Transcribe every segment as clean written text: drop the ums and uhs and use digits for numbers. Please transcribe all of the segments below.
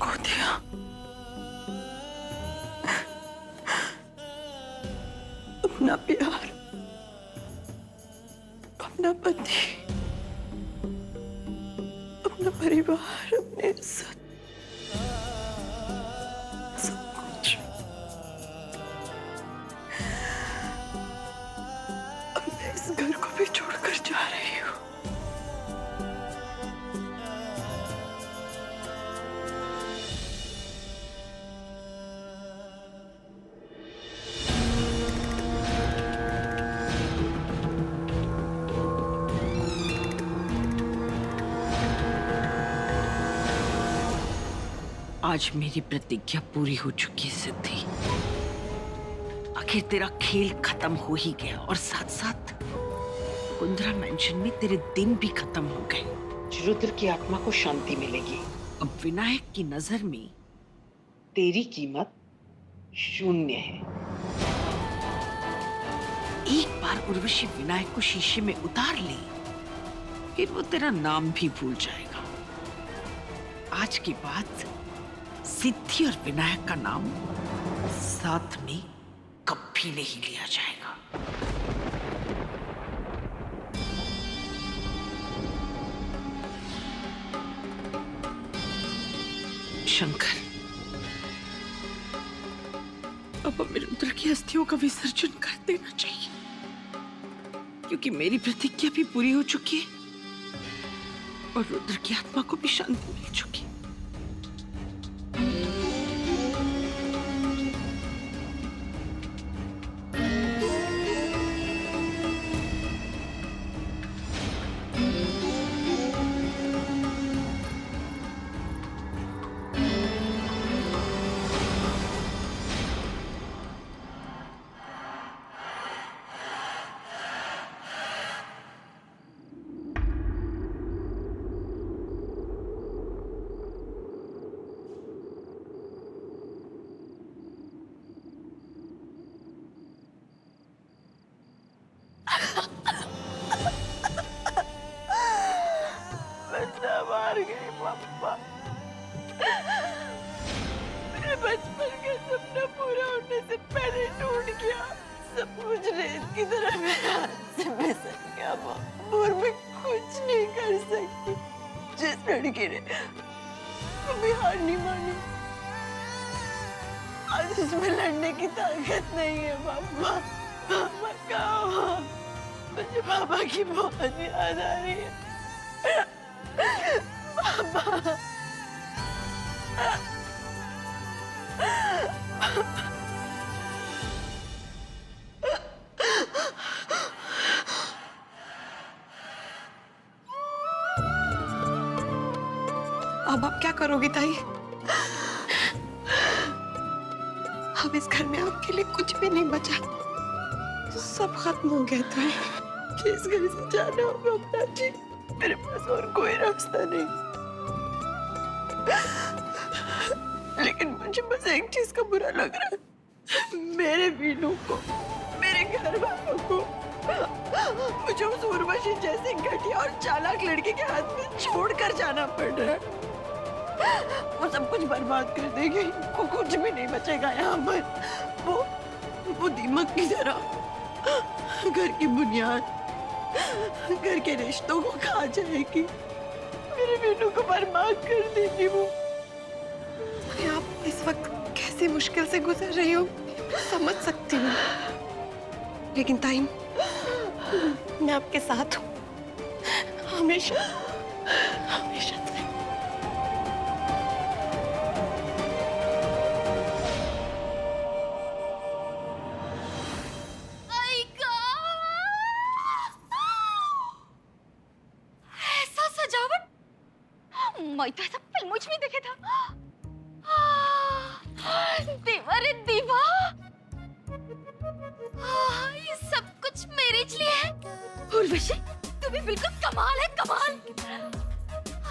खो दिया। अपना प्यार, अपना पति, अपना परिवार, अपनी इज्जत, सब कुछ। अब मैं इस घर को भी छोड़कर जा रही हूँ। आज मेरी प्रतिज्ञा पूरी हो चुकी है सिद्धि। आखिर तेरा खेल खत्म हो ही गया और साथ साथ कुंद्रा मेंशन में तेरे दिन भी खत्म हो गए। रुद्र की आत्मा को शांति मिलेगी। अब विनायक की नजर में तेरी कीमत शून्य है। एक बार उर्वशी विनायक को शीशे में उतार ले, फिर वो तेरा नाम भी भूल जाएगा। आज के बाद सिद्धि और विनायक का नाम साथ में कभी नहीं लिया जाएगा। शंकर, अब हमें रुद्र की अस्थियों का विसर्जन कर देना चाहिए, क्योंकि मेरी प्रतिज्ञा भी पूरी हो चुकी है और रुद्र की आत्मा को भी शांति मिल चुकी है। मार गई पापा। मेरे बचपन का सपना पूरा होने से पहले टूट गया। सब कुछ रेत की तरह मेरे हाथ से फिसल गया। और मैं कुछ नहीं कर सकती। जिस लड़की ने कभी हार नहीं मानी, आज उसमें लड़ने की ताकत नहीं है। पापा, पापा कहाँ हो? मुझे पापा की बहुत याद आ रही है। पापा, अब आप क्या करोगी ताई? अब इस घर में आपके लिए कुछ भी नहीं बचा, सब खत्म हो गया ताई। जिस घर से जाना होगा अपना जी, मेरे पास और कोई रास्ता नहीं। लेकिन मुझे बस एक चीज का बुरा लग रहा है, मेरे वीनू को, मेरे घर वालों को मुझे उस उर्वशी जैसी घटिया और चालाक लड़की के हाथ में छोड़कर जाना पड़ रहा है। वो सब कुछ बर्बाद कर देगी, को कुछ भी नहीं बचेगा यहाँ पर। वो दीमक की तरह घर की बुनियाद, घर के रिश्तों को खा जाएगी, मेरे वीनू को बर्बाद कर देगी वो। आप इस वक्त कैसे मुश्किल से गुजर रही हो समझ सकती हूँ, लेकिन ताई मैं आपके साथ हूँ, हमेशा हमेशा। मैं तो ऐसा फिल्मों में देखे था। दीवा रे दीवा, ये सब कुछ मेरे लिए है। उर्वशी, तू भी बिल्कुल कमाल है, कमाल।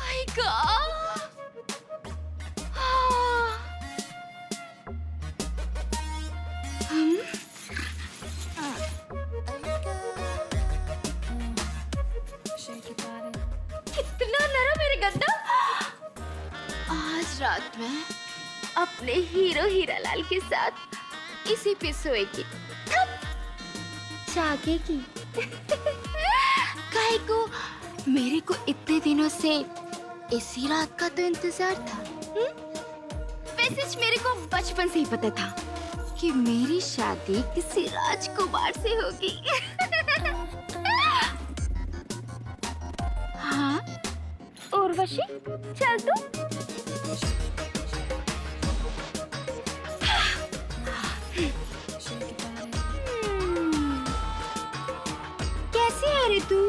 आई गॉड। कितना नरम मेरे गद्दा। आज रात में अपने हीरो हीरालाल के साथ इसी पे सोएगी, जागेगी। काहे को मेरे को इतने दिनों से इसी रात का तो इंतजार था। वैसे मेरे को बचपन से ही पता था कि मेरी शादी किसी राजकुमार से होगी। हाँ उर्वशी, चल तू। कैसे है रे तू,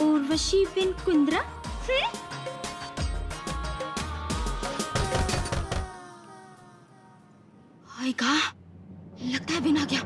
उर्वशी बिन कुंद्रा? आएगा, लगता है बिन आ गया।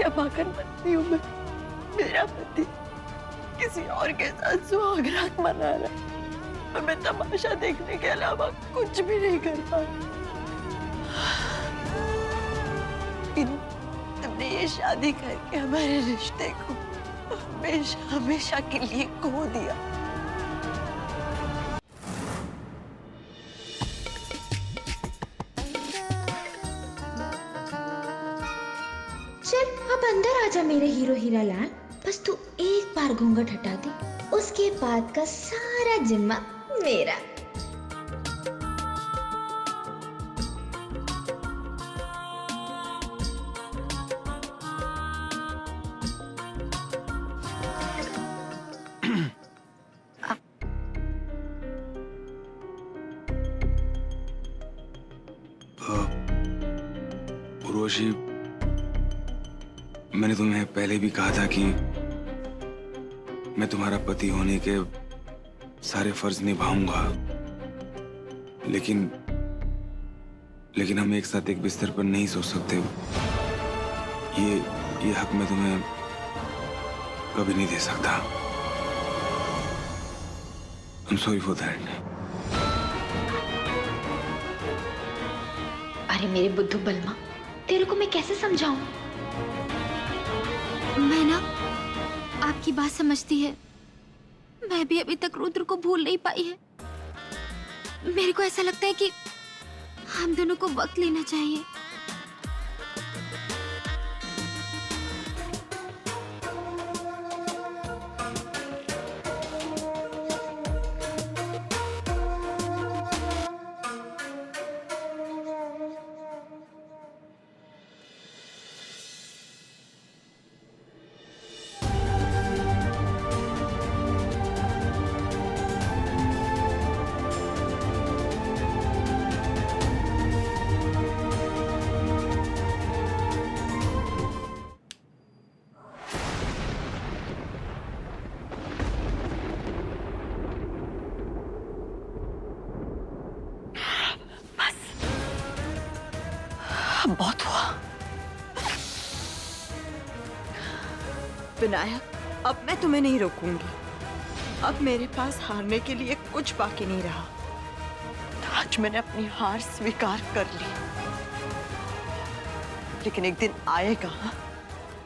अभागन बनती हूँ मैं। मेरा पति किसी और के साथ सुहाग रात मना रहा है, मैं तमाशा देखने के अलावा कुछ भी नहीं कर पा रही। तुमने ये शादी करके हमारे रिश्ते को हमेशा हमेशा के लिए खो दिया। चल अब अंदर आजा मेरे हीरो हीरालाल। बस तू एक बार घूंघट हटा दे, उसके बाद का सारा जिम्मा मेरा। उर्वशी, मैंने तुम्हें पहले भी कहा था कि मैं तुम्हारा पति होने के सारे फर्ज निभाऊंगा, लेकिन हम एक साथ एक बिस्तर पर नहीं सो सकते। ये हक मैं तुम्हें कभी नहीं दे सकता। I'm sorry for that. अरे मेरे बुद्धू बलमा, तेरे को मैं कैसे समझाऊं? मैं ना आपकी बात समझती है, मैं भी अभी तक रुद्र को भूल नहीं पाई है। मेरे को ऐसा लगता है कि हम दोनों को वक्त लेना चाहिए। बहुत हुआ विनायक, अब मैं तुम्हें नहीं रोकूंगी। अब मेरे पास हारने के लिए कुछ बाकी नहीं रहा। आज मैंने अपनी हार स्वीकार कर ली, लेकिन एक दिन आएगा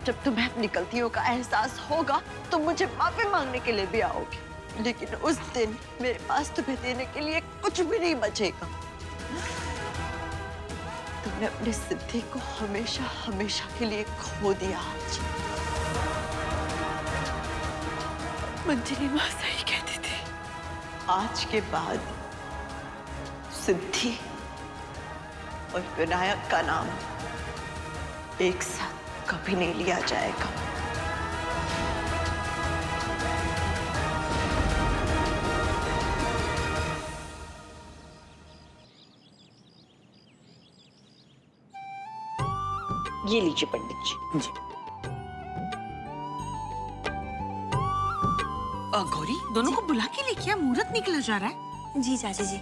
जब तुम्हें अपनी गलतियों का एहसास होगा तो मुझे माफी मांगने के लिए भी आओगी, लेकिन उस दिन मेरे पास तुम्हें देने के लिए कुछ भी नहीं बचेगा। तुमने अपनी सिद्धि को हमेशा हमेशा के लिए खो दिया। आज मंजरी माँ सही कहती थी, आज के बाद सिद्धि और विनायक का नाम एक साथ कभी नहीं लिया जाएगा। ये लीजिए पंडित जी। जी। गौरी, दोनों को बुला के लेके आ, मुहूर्त निकला जा रहा है। जी चाची जी।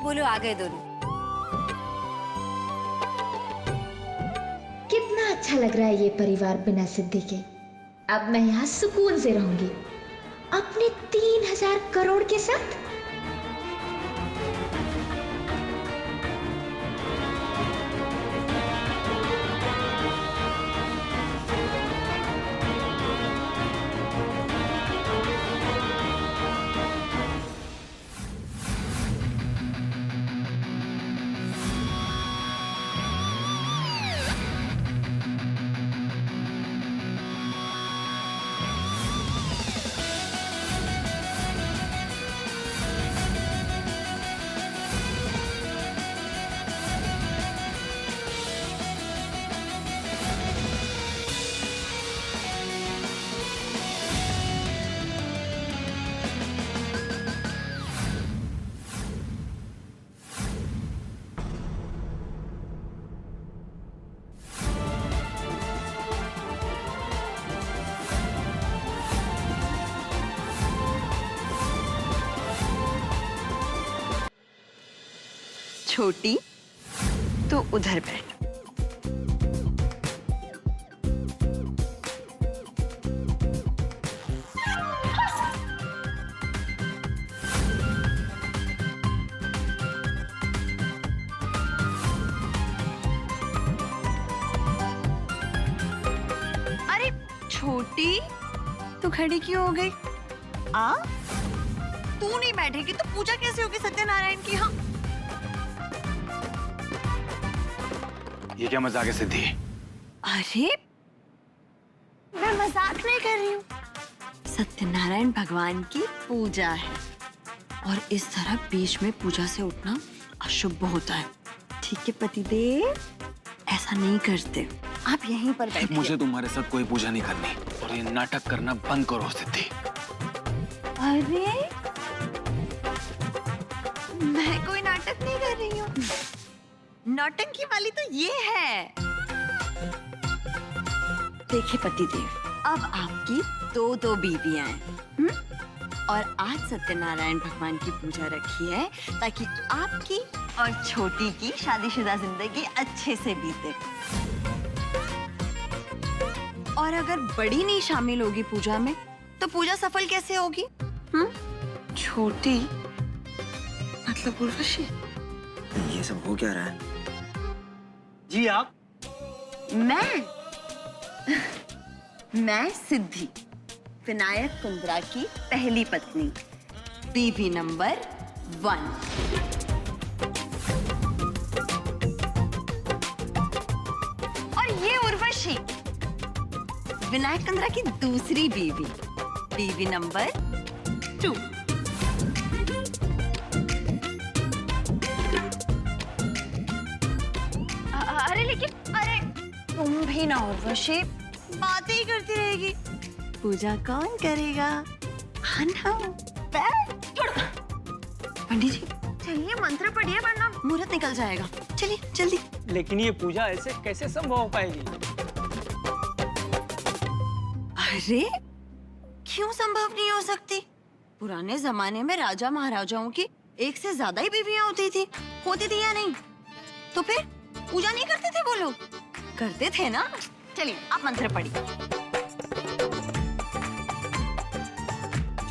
बोलो, आ गए दोनों। कितना अच्छा लग रहा है ये परिवार बिना सिद्धि के। अब मैं यहाँ सुकून से रहूंगी अपने 3000 करोड़ के साथ। छोटी तो उधर बैठ। अरे छोटी, तू खड़ी क्यों हो गई? तू नहीं बैठेगी तो पूजा कैसे होगी सत्यनारायण की? हाँ, ये क्या मजाक है सिद्धि? अरे मैं मजाक नहीं कर रही हूँ। सत्यनारायण भगवान की पूजा है और इस तरह बीच में पूजा से उठना अशुभ होता है। ठीक है पतिदेव, ऐसा नहीं करते। आप यहीं पर बैठिए। मुझे तुम्हारे साथ कोई पूजा नहीं करनी और ये नाटक करना बंद करो सिद्धि। अरे मैं कोई नाटक नहीं कर रही हूँ। नौटंकी वाली तो ये है। देखिए पतिदेव, अब आपकी दो बीवियां हैं, और आज सत्यनारायण भगवान की पूजा रखी है ताकि आपकी और छोटी की शादीशुदा जिंदगी अच्छे से बीते। और अगर बड़ी नहीं शामिल होगी पूजा में तो पूजा सफल कैसे होगी? छोटी मतलब उर्वशी। ये सब हो क्या रहा है? जी आप? मैं सिद्धि, विनायक कुंद्रा की पहली पत्नी, बीवी नंबर 1। और ये उर्वशी, विनायक कुंद्रा की दूसरी बीवी, बीवी नंबर 2। अरे तुम भी ना उर्वशी, बातें ही करती रहेगी। पूजा कौन करेगा? पंडित जी चलिए, मंत्र पढ़िए वरना मुहूर्त निकल जाएगा। चलिए जल्दी। लेकिन ये पूजा ऐसे कैसे संभव हो पाएगी? अरे क्यों संभव नहीं हो सकती? पुराने जमाने में राजा महाराजाओं की एक से ज्यादा ही बीवियां होती थी या नहीं? तो फिर पूजा नहीं करते थे वो लोग? करते थे ना। चलिए आप मंत्र पढ़िए।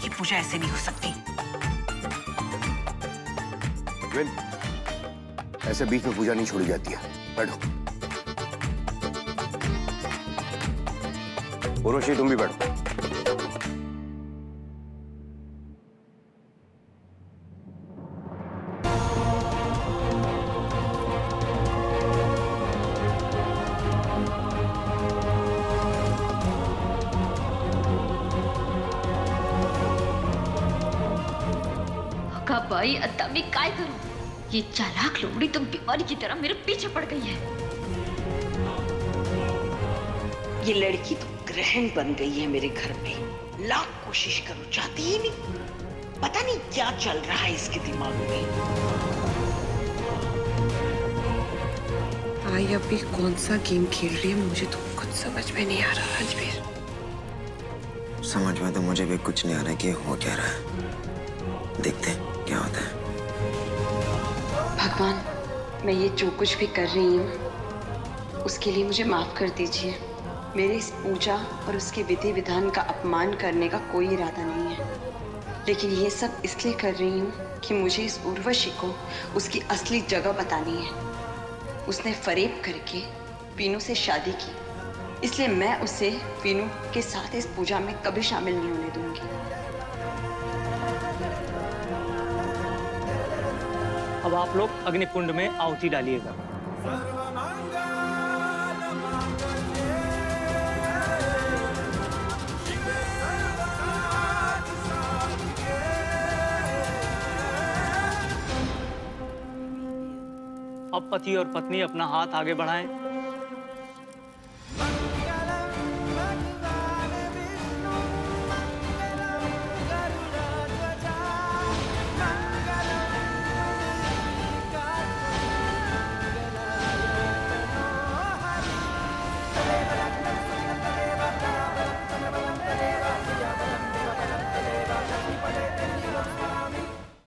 ये पूजा ऐसे नहीं हो सकती। ऐसे बीच में पूजा नहीं छोड़ी जाती है। बैठो। उर्वशी तुम भी बैठो। भाई अत्ता मैं काय करूं? ये चालाक लोमड़ी तो बीमारी की तरह मेरे पीछे पड़ गई है। ये लड़की तो ग्रहण बन गई है मेरे घर में। लाख कोशिश करो, चाहती ही नहीं। पता नहीं क्या चल रहा है इसके दिमाग में। माई अभी कौन सा गेम खेल रही है मुझे तो कुछ समझ में नहीं आ रहा रणवीर। समझ में तो मुझे भी कुछ नहीं आ रहा कि हो क्या रहा है। देखते हैं क्या होता है। भगवान, मैं ये जो कुछ भी कर रही हूँ उसके लिए मुझे माफ कर दीजिए। मेरे इस पूजा और उसके विधि विधान का अपमान करने का कोई इरादा नहीं है, लेकिन ये सब इसलिए कर रही हूँ कि मुझे इस उर्वशी को उसकी असली जगह बतानी है। उसने फरेब करके पीनू से शादी की, इसलिए मैं उसे पीनू के साथ इस पूजा में कभी शामिल नहीं होने दूंगी। अब आप लोग अग्निकुंड में आहुति डालिएगा। अब पति और पत्नी अपना हाथ आगे बढ़ाएं